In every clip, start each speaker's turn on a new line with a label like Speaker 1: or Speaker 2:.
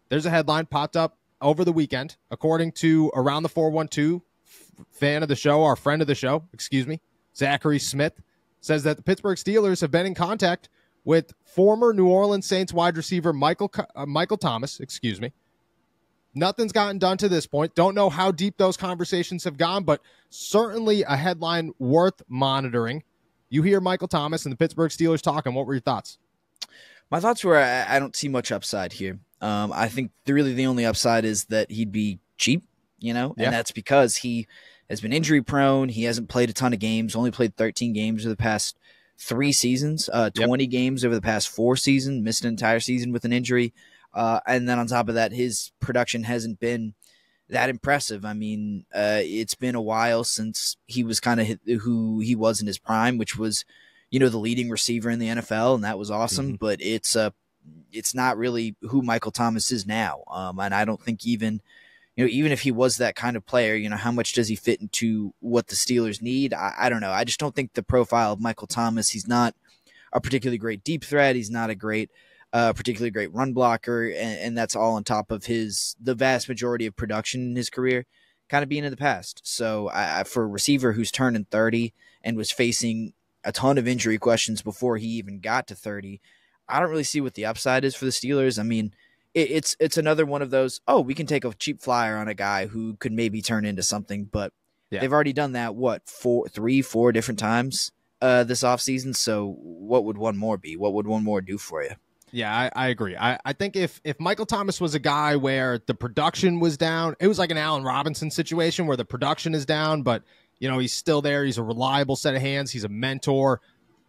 Speaker 1: there's a headline popped up over the weekend, according to Around the 412, fan of the show, our friend of the show, Zachary Smith, says that the Pittsburgh Steelers have been in contact with former New Orleans Saints wide receiver Michael Thomas. Nothing's gotten done to this point. Don't know how deep those conversations have gone, but certainly a headline worth monitoring. You hear Michael Thomas and the Pittsburgh Steelers talking. What were your thoughts?
Speaker 2: My thoughts were I don't see much upside here. I think really the only upside is that he'd be cheap, and that's because he has been injury prone. He hasn't played a ton of games, only played 13 games over the past 3 seasons, 20 games over the past 4 seasons, missed an entire season with an injury. And then on top of that, his production hasn't been that impressive. I mean, it's been a while since he was kind of who he was in his prime, which was, the leading receiver in the NFL, and that was awesome. But it's not really who Michael Thomas is now. And I don't think even if he was that kind of player, how much does he fit into what the Steelers need? I don't know. I just don't think the profile of Michael Thomas, he's not a particularly great deep threat. He's not a particularly great run blocker. And that's all on top of the vast majority of production in his career kind of being in the past. So for a receiver who's turning 30 and was facing a ton of injury questions before he even got to 30, I don't really see what the upside is for the Steelers. I mean, it's another one of those, we can take a cheap flyer on a guy who could maybe turn into something, but they've already done that, 4 different times this offseason. So what would one more be? What would one more do for you?
Speaker 1: Yeah, I agree. I think if Michael Thomas was a guy where the production was down, it was like an Allen Robinson situation where the production is down, but he's still there. He's a reliable set of hands. He's a mentor.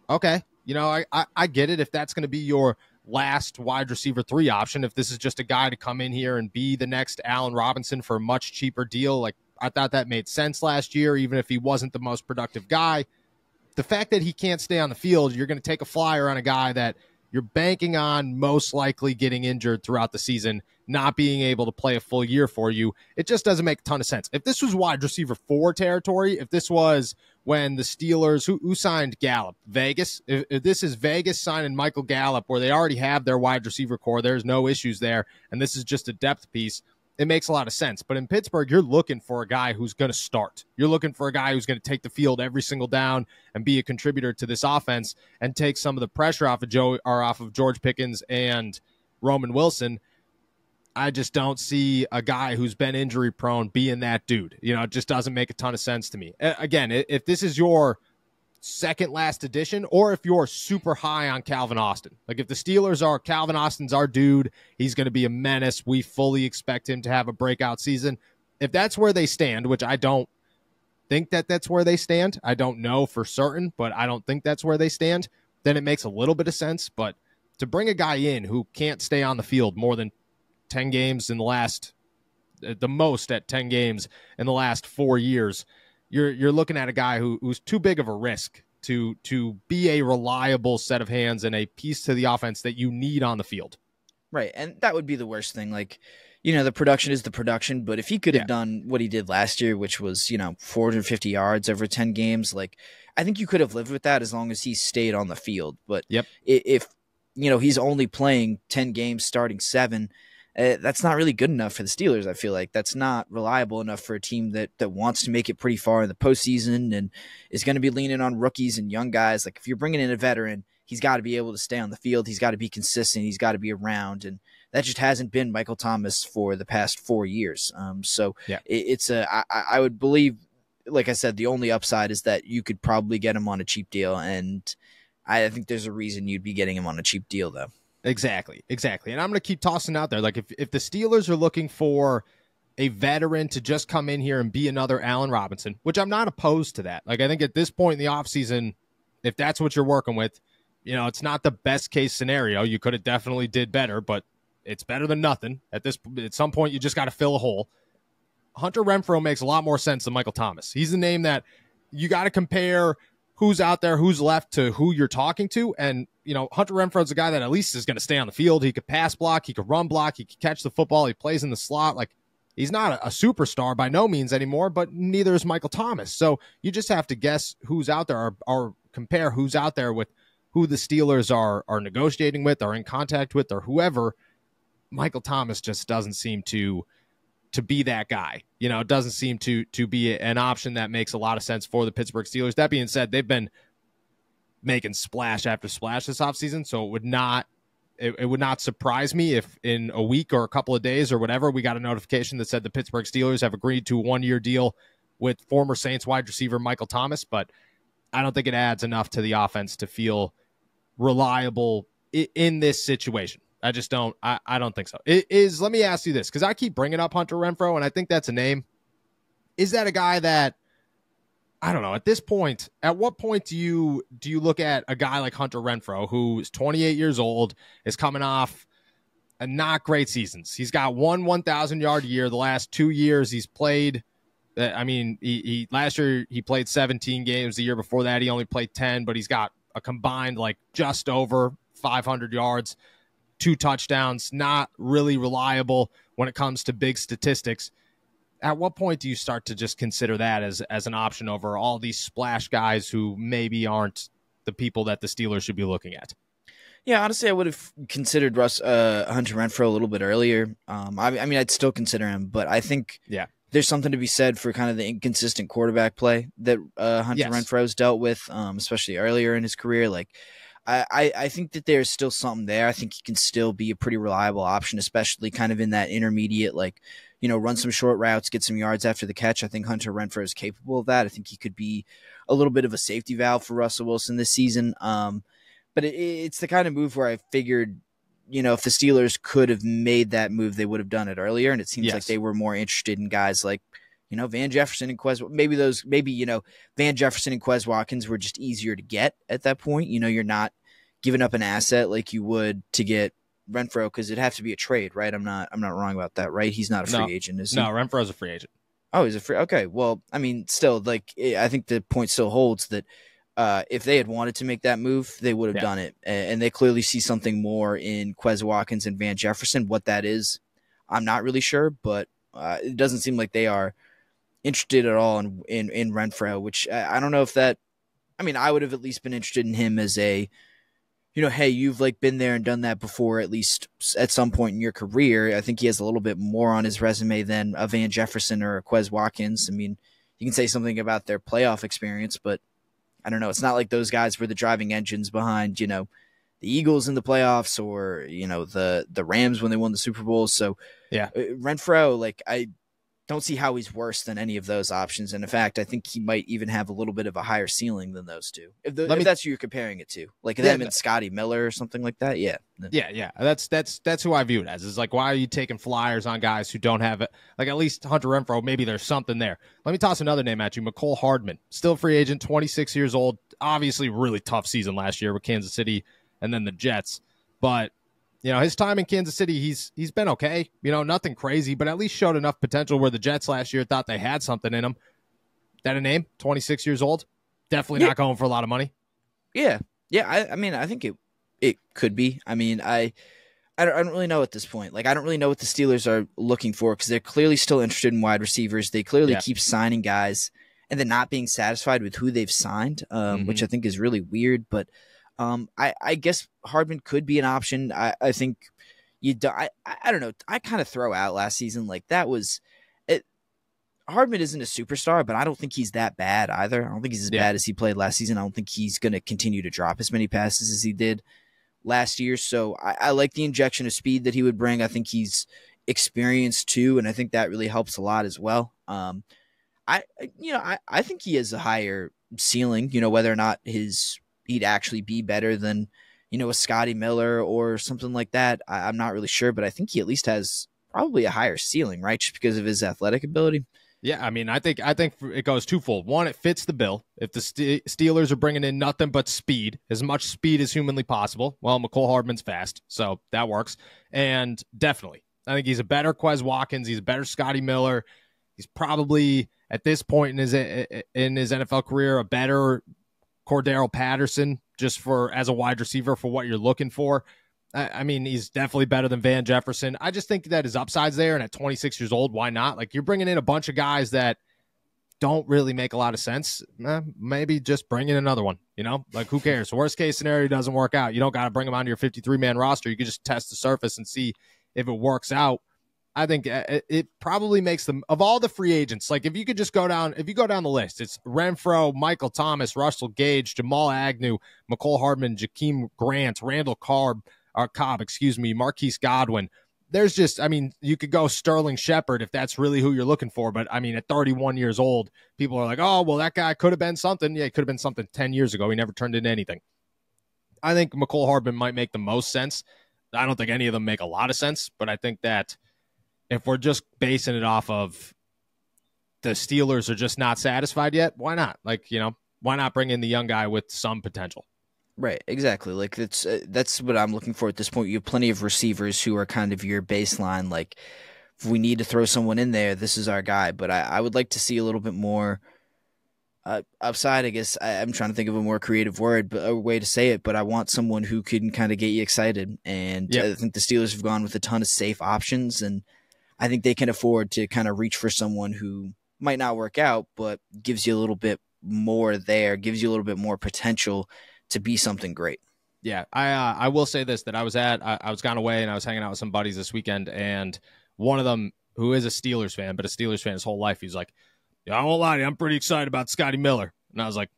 Speaker 1: Okay. I get it. If that's going to be your last wide receiver 3 option, if this is just a guy to come in here and be the next Allen Robinson for a much cheaper deal, like I thought that made sense last year, even if he wasn't the most productive guy. The fact that he can't stay on the field, you're going to take a flyer on a guy that you're banking on most likely getting injured throughout the season, not being able to play a full year for you. It just doesn't make a ton of sense. If this was wide receiver 4 territory, if this was when the Steelers, who signed Gallup? Vegas? If this is Vegas signing Michael Gallup, where they already have their wide receiver core, there's no issues there, and this is just a depth piece, it makes a lot of sense. But in Pittsburgh, you're looking for a guy who's going to start. You're looking for a guy who's going to take the field every single down and be a contributor to this offense and take some of the pressure off of George Pickens and Roman Wilson. I just don't see a guy who's been injury prone being that dude. It just doesn't make a ton of sense to me. Again, if this is your second last edition, or if you're super high on Calvin Austin, like if the Steelers are Calvin Austin's our dude, he's going to be a menace. We fully expect him to have a breakout season. If that's where they stand, which I don't think that's where they stand. I don't know for certain, but I don't think that's where they stand. Then it makes a little bit of sense. But to bring a guy in who can't stay on the field more than 10 games in the most at 10 games in the last 4 years, you're looking at a guy who's too big of a risk to be a reliable set of hands and a piece to the offense that you need on the field.
Speaker 2: Right. And that would be the worst thing. Like, the production is the production, but if he could have done what he did last year, which was, 450 yards over 10 games, like I think you could have lived with that as long as he stayed on the field. But if he's only playing 10 games, starting 7, that's not really good enough for the Steelers. I feel like that's not reliable enough for a team that wants to make it pretty far in the postseason and is going to be leaning on rookies and young guys. Like if you're bringing in a veteran, he's got to be able to stay on the field. He's got to be consistent. He's got to be around. And that just hasn't been Michael Thomas for the past 4 years. I would believe, like I said, the only upside is that you could probably get him on a cheap deal. And I think there's a reason you'd be getting him on a cheap deal though.
Speaker 1: Exactly. And I'm going to keep tossing out there. Like if the Steelers are looking for a veteran to just come in here and be another Allen Robinson, which I'm not opposed to that. Like I think at this point in the offseason, if that's what you're working with, it's not the best case scenario. You could have definitely did better, but it's better than nothing. At some point, you just got to fill a hole. Hunter Renfrow makes a lot more sense than Michael Thomas. He's the name that you got to compare who's out there, who's left to who you're talking to. And, Hunter Renfrow's a guy that at least is going to stay on the field. He could pass block. He could run block. He could catch the football. He plays in the slot. Like he's not a superstar by no means anymore, but neither is Michael Thomas. So you just have to guess who's out there or compare who's out there with who the Steelers are negotiating with or in contact with or whoever. Michael Thomas just doesn't seem to be that guy. It doesn't seem to be an option that makes a lot of sense for the Pittsburgh Steelers. That being said, they've been making splash after splash this offseason, so it would not surprise me if in a week or a couple of days or whatever, we got a notification that said the Pittsburgh Steelers have agreed to a 1-year deal with former Saints wide receiver Michael Thomas, but I don't think it adds enough to the offense to feel reliable in this situation. I just don't. I don't think so. Let me ask you this, because I keep bringing up Hunter Renfrow, and I think that's a name. Is that a guy that, I don't know, at this point, at what point do you look at a guy like Hunter Renfrow, who is 28 years old, is coming off a not great seasons? He's got 1,000-yard year. The last 2 years he's played. He last year he played 17 games. The year before that he only played 10, but he's got a combined just over 500 yards, 2 touchdowns. Not really reliable when it comes to big statistics. At what point do you start to just consider that as an option over all these splash guys who maybe aren't the people that the Steelers should be looking at?
Speaker 2: Yeah, honestly, I would have considered Hunter Renfrow a little bit earlier. I'd still consider him, but I think there's something to be said for kind of the inconsistent quarterback play that Hunter Renfrow's dealt with, especially earlier in his career. I think that there's still something there. I think he can still be a pretty reliable option, especially kind of in that intermediate, run some short routes, get some yards after the catch. I think Hunter Renfrow is capable of that. I think he could be a little bit of a safety valve for Russell Wilson this season. But it's the kind of move where I figured, if the Steelers could have made that move, they would have done it earlier. And it seems like they were more interested in guys like, Van Jefferson and Quez. Maybe Van Jefferson and Quez Watkins were just easier to get at that point. You're not giving up an asset like you would to get Renfrow, because it'd have to be a trade, right? I'm not wrong about that, right? He's not a free agent, is he?
Speaker 1: No, Renfrow's a free agent.
Speaker 2: Oh, he's a free. Okay, well, still, I think the point still holds that if they had wanted to make that move, they would have done it, and they clearly see something more in Quez Watkins and Van Jefferson. What that is, I'm not really sure, but it doesn't seem like they are interested at all in Renfrow, which I don't know if that. I would have at least been interested in him as a, hey, you've been there and done that before, at least at some point in your career. I think he has a little bit more on his resume than a Van Jefferson or a Quez Watkins. You can say something about their playoff experience, but I don't know. It's not like those guys were the driving engines behind, the Eagles in the playoffs or, the Rams when they won the Super Bowl. So Renfrow, I don't see how he's worse than any of those options. And in fact, I think he might even have a little bit of a higher ceiling than those two. If that's who you're comparing it to, them and Scotty Miller or something like that. Yeah.
Speaker 1: That's who I view it as. Is why are you taking flyers on guys who don't have it? At least Hunter Renfrow, maybe there's something there. Let me toss another name at you. Mecole Hardman, still free agent, 26 years old. Obviously really tough season last year with Kansas City and then the Jets. But his time in Kansas City, he's been okay. Nothing crazy, but at least showed enough potential where the Jets last year thought they had something in him. That a name? 26 years old? Definitely not going for a lot of money.
Speaker 2: Yeah. I think it could be. I don't really know at this point. I don't really know what the Steelers are looking for, because they're clearly still interested in wide receivers. They clearly keep signing guys and then not being satisfied with who they've signed, which I think is really weird. But I guess Hardman could be an option. I think I don't know. I kind of throw out last season. That was it. Hardman isn't a superstar, but I don't think he's that bad either. I don't think he's as bad as he played last season. I don't think he's going to continue to drop as many passes as he did last year. So I like the injection of speed that he would bring. I think he's experienced too, and I think that really helps a lot as well. I think he has a higher ceiling, whether or not he'd actually be better than, a Scotty Miller or something like that. I'm not really sure, but I think he at least has probably a higher ceiling, right? Just because of his athletic ability.
Speaker 1: Yeah, I think it goes twofold. One, it fits the bill. If the Steelers are bringing in nothing but speed, as much speed as humanly possible, well, Mecole Hardman's fast, so that works. And definitely, I think he's a better Quez Watkins. He's a better Scotty Miller. He's probably, at this point in his NFL career, a better Cordero Patterson, just as a wide receiver for what you're looking for. He's definitely better than Van Jefferson. I just think that his upside's there, and at 26 years old, why not? You're bringing in a bunch of guys that don't really make a lot of sense. Maybe just bring in another one, who cares? Worst case scenario doesn't work out. You don't got to bring him onto your 53-man roster. You can just test the surface and see if it works out, I think it probably makes them, of all the free agents, like if you go down the list, it's Renfroe, Michael Thomas, Russell Gage, Jamal Agnew, McCole Hardman, Jakeem Grant, Randall Cobb, Marquise Godwin. There's just, I mean, you could go Sterling Shepard if that's really who you're looking for. But I mean, at 31 years old, people are like, oh, well, that guy could have been something. Yeah, he could have been something 10 years ago. He never turned into anything. I think McCole Hardman might make the most sense. I don't think any of them make a lot of sense, but I think that if we're just basing it off of the Steelers are just not satisfied yet, why not? Like, why not bring in the young guy with some potential?
Speaker 2: Right, exactly. Like that's what I'm looking for at this point. You have plenty of receivers who are kind of your baseline. Like, if we need to throw someone in there, this is our guy. But I would like to see a little bit more upside. I guess I'm trying to think of a more creative word, but a way to say it. But I want someone who can kind of get you excited. And I think the Steelers have gone with a ton of safe options, and I think they can afford to kind of reach for someone who might not work out, but gives you a little bit more there, gives you a little bit more potential to be something great.
Speaker 1: Yeah, I will say this, that I was gone away and I was hanging out with some buddies this weekend, and one of them, who is a Steelers fan, but a Steelers fan his whole life, he's like, yeah, I won't lie to you, I'm pretty excited about Scotty Miller. And I was like,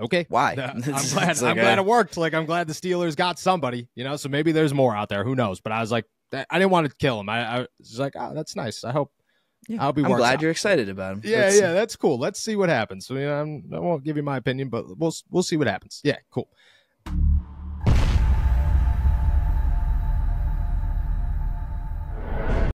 Speaker 1: okay.
Speaker 2: Why?
Speaker 1: I'm glad it worked. Like, I'm glad the Steelers got somebody, so maybe there's more out there. Who knows? But I was like, I didn't want to kill him. I was like, oh, that's nice. I hope he works
Speaker 2: I'm glad
Speaker 1: out.
Speaker 2: You're excited about him.
Speaker 1: Yeah, that's cool. Let's see what happens. So, I won't give you my opinion, but we'll see what happens. Yeah, cool.